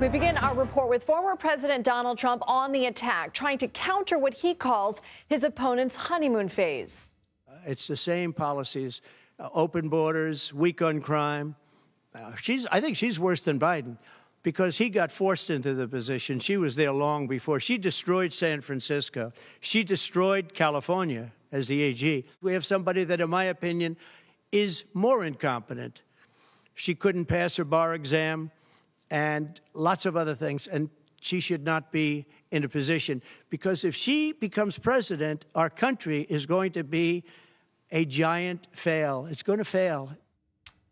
We begin our report with former President Donald Trump on the attack, trying to counter what he calls his opponent's honeymoon phase. It's the same policies, open borders, weak on crime. I think she's worse than Biden because he got forced into the position. She was there long before. She destroyed San Francisco. She destroyed California as the AG. We have somebody that, in my opinion, is more incompetent. She couldn't pass her bar exam and lots of other things, and she should not be in a position, because if she becomes president, our country is going to be a giant fail. It's going to fail.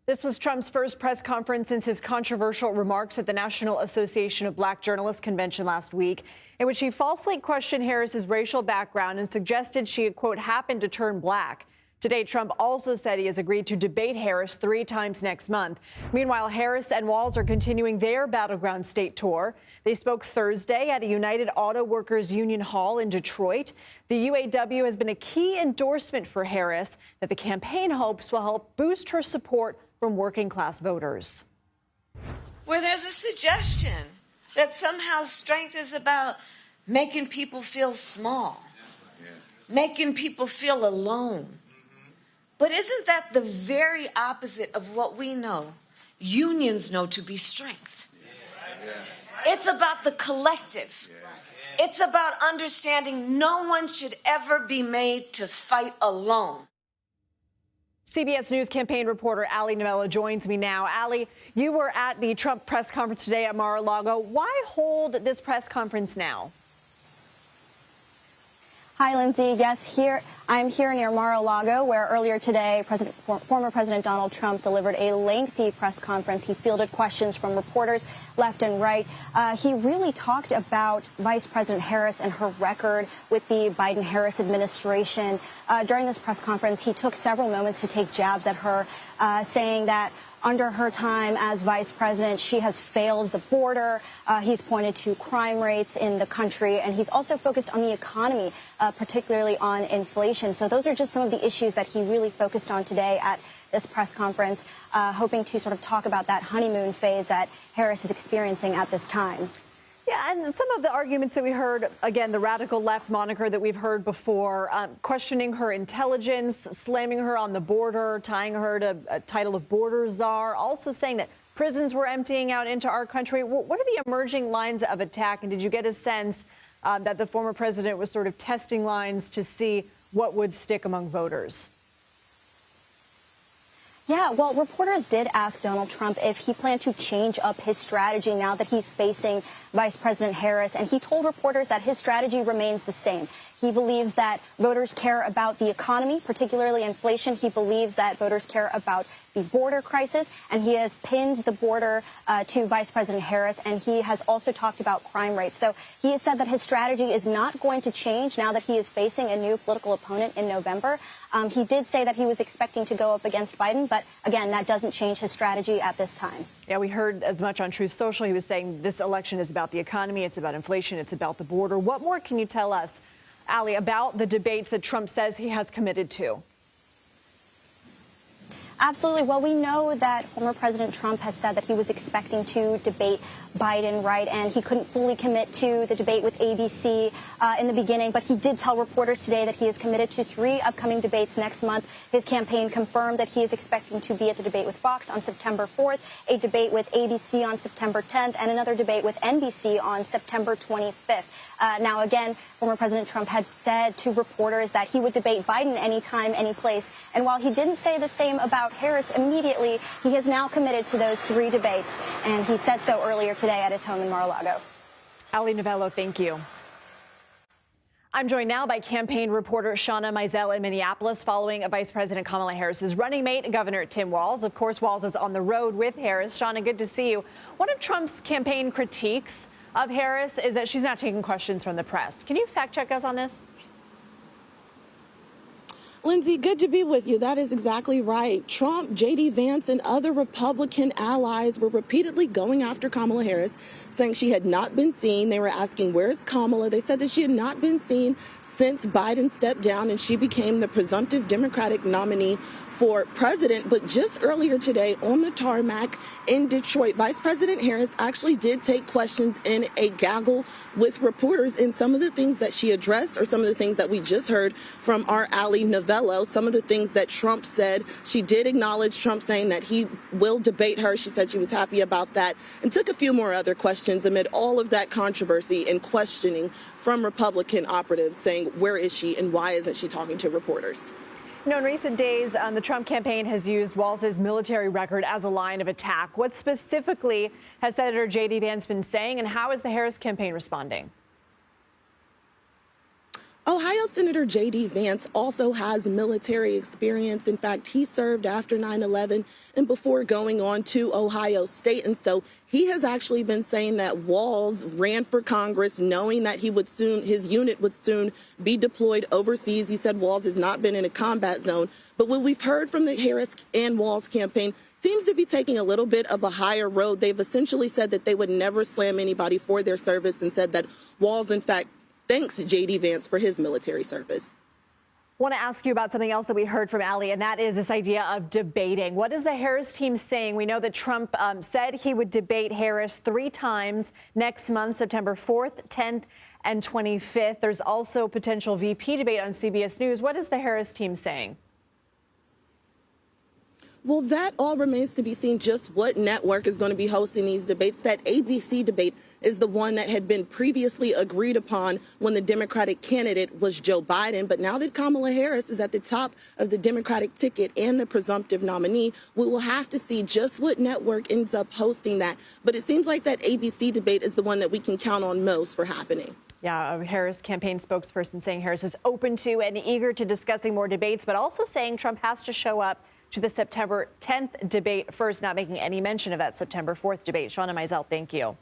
This was Trump's first press conference since his controversial remarks at the National Association of Black Journalists convention last week, in which he falsely questioned Harris's racial background and suggested she had, quote, happened to turn black. Today, Trump also said he has agreed to debate Harris 3 times next month. Meanwhile, Harris and Walz are continuing their battleground state tour. They spoke Thursday at a United Auto Workers Union Hall in Detroit. The UAW has been a key endorsement for Harris that the campaign hopes will help boost her support from working-class voters. Where there's a suggestion that somehow strength is about making people feel small, making people feel alone. But isn't that the very opposite of what we know unions know to be strength? It's about the collective. It's about understanding no one should ever be made to fight alone. CBS News campaign reporter Novelo joins me now. Allie, you were at the Trump press conference today at Mar-a-Lago. Why hold this press conference now? Hi, Lindsay. Yes, I'm here near Mar-a-Lago, where earlier today, former President Donald Trump delivered a lengthy press conference. He fielded questions from reporters left and right. He really talked about Vice President Harris and her record with the Biden-Harris administration. During this press conference, he took several moments to take jabs at her, saying that under her time as vice president, she has failed the border. He's pointed to crime rates in the country, and he's also focused on the economy, particularly on inflation. So those are just some of the issues that he really focused on today at this press conference, hoping to sort of talk about that honeymoon phase that Harris is experiencing at this time. Yeah, and some of the arguments that we heard, again, the radical left moniker that we've heard before, questioning her intelligence, slamming her on the border, tying her to a title of border czar, also saying that prisons were emptying out into our country. What are the emerging lines of attack? And did you get a sense that the former president was sort of testing lines to see what would stick among voters? Yeah, well, reporters did ask Donald Trump if he planned to change up his strategy now that he's facing Vice President Harris, and he told reporters that his strategy remains the same. He believes that voters care about the economy, particularly inflation. He believes that voters care about the border crisis, and he has pinned the border to Vice President Harris, and he has also talked about crime rates. So he has said that his strategy is not going to change now that he is facing a new political opponent in November. He did say that he was expecting to go up against Biden, but again, that doesn't change his strategy at this time. Yeah, we heard as much on Truth Social. He was saying this election is about the economy, it's about inflation, it's about the border. What more can you tell us, Allie, about the debates that Trump says he has committed to? Absolutely. Well, we know that former President Trump has said that he was expecting to debate Biden, right? And he couldn't fully commit to the debate with ABC in the beginning, but he did tell reporters today that he is committed to 3 upcoming debates next month. His campaign confirmed that he is expecting to be at the debate with Fox on September 4th, a debate with ABC on September 10th, and another debate with NBC on September 25th. Now, again, former President Trump had said to reporters that he would debate Biden anytime, any place. And while he didn't say the same about Harris immediately, he has now committed to those 3 debates. And he said so earlier today at his home in Mar-a-Lago. Novelo, thank you. I'm joined now by campaign reporter Shawna Mizelle in Minneapolis following Vice President Kamala Harris's running mate, Governor Tim Walz. Of course, Walz is on the road with Harris. Shawna, good to see you. One of Trump's campaign critiques of Harris is that she's not taking questions from the press. Can you fact check us on this? Lindsay, good to be with you. That is exactly right. Trump, J.D. Vance, and other Republican allies were repeatedly going after Kamala Harris, saying she had not been seen. They were asking, where's Kamala? They said that she had not been seen since Biden stepped down and she became the presumptive Democratic nominee for president. But just earlier today on the tarmac in Detroit, Vice President Harris actually did take questions in a gaggle with reporters, and some of the things that she addressed are some of the things that we just heard from our ally Novelo, some of the things that Trump said. She did acknowledge Trump saying that he will debate her. She said she was happy about that, and took a few more other questions amid all of that controversy and questioning from Republican operatives saying, where is she and why isn't she talking to reporters? You know, in recent days, the Trump campaign has used Walz's military record as a line of attack. What specifically has Senator J.D. Vance been saying, and how is the Harris campaign responding? Ohio Senator J.D. Vance also has military experience. In fact, he served after 9/11 and before going on to Ohio State. And so he has actually been saying that Walz ran for Congress knowing that his unit would soon be deployed overseas. He said Walz has not been in a combat zone. But what we've heard from the Harris and Walz campaign seems to be taking a little bit of a higher road. They've essentially said that they would never slam anybody for their service, and said that Walz, in fact, thanks J.D. Vance for his military service. I want to ask you about something else that we heard from Allie, and that is this idea of debating. What is the Harris team saying? We know that Trump said he would debate Harris 3 times next month, September 4th, 10th, and 25th. There's also a potential VP debate on CBS News. What is the Harris team saying? Well, that all remains to be seen, just what network is going to be hosting these debates. That ABC debate is the one that had been previously agreed upon when the Democratic candidate was Joe Biden. But now that Kamala Harris is at the top of the Democratic ticket and the presumptive nominee, we will have to see just what network ends up hosting that. But it seems like that ABC debate is the one that we can count on most for happening. Yeah, a Harris campaign spokesperson saying Harris is open to and eager to discussing more debates, but also saying Trump has to show up to the September 10th debate first, not making any mention of that September 4th debate. Shawna, Mizelle, thank you.